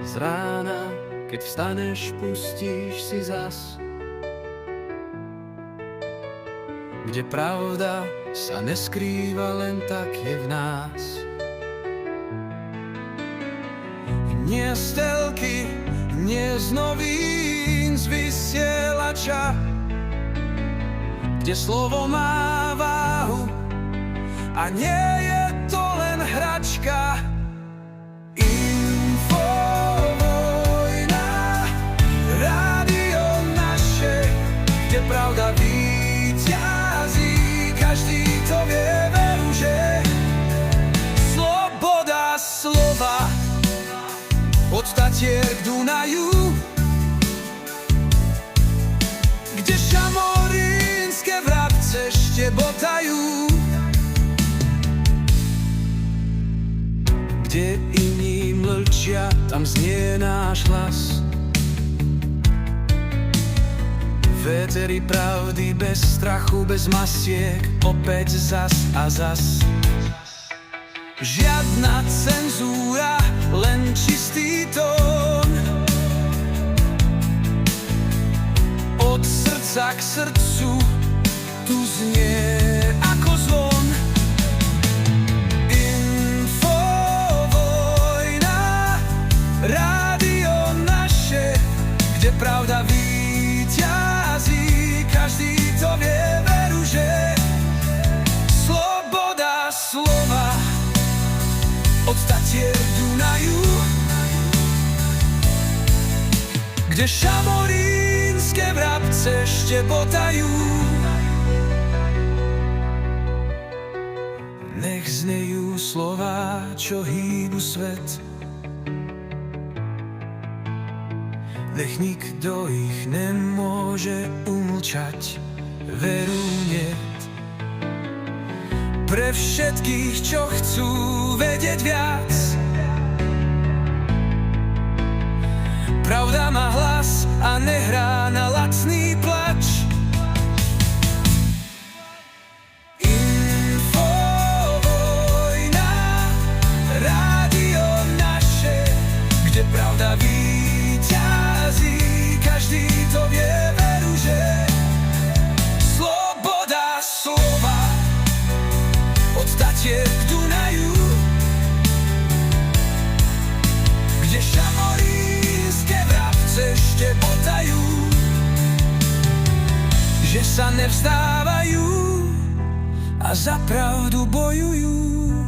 Z rána, keď vstaneš, pustíš si zas, kde pravda sa neskrýva, len tak je v nás. Nie z telky, nie z novín, z vysielača, kde slovo má váhu a nie je to len hračka. Infovojna, rádio naše, kde pravda víťazí, každý to vie, veru, že sloboda slova od Tatier k Dunaju, kde šamorínske vrabce štebotajú, kde iní mlčia, tam znie náš hlas. Véteri pravdy bez strachu, bez masiek, opäť zas a zas. Žiadna cenzúra, len čistý tón. Od srdca k srdcu tu znie ako zvon. Infovojna, rádio naše, kde pravda víťazí, každý to vie, veru, že sloboda slova od Tatier k Dunaju, kde šamorínske vrabce štebotajú. Nech znejú slová, čo hýbu svet, nech nikto ich nemôže umlčať, veru niet. Pre všetkých, čo chcú vedieť viac, pravda má hlas a nehrá na lacný plač. Infovojna, rádio naše, kde pravda víťazí, každý to vie, veru, že sloboda slova od Tatier k Dunaju, kde šamorínske vrabce štebotajú, že sa nevzdávajú a za pravdu bojujú.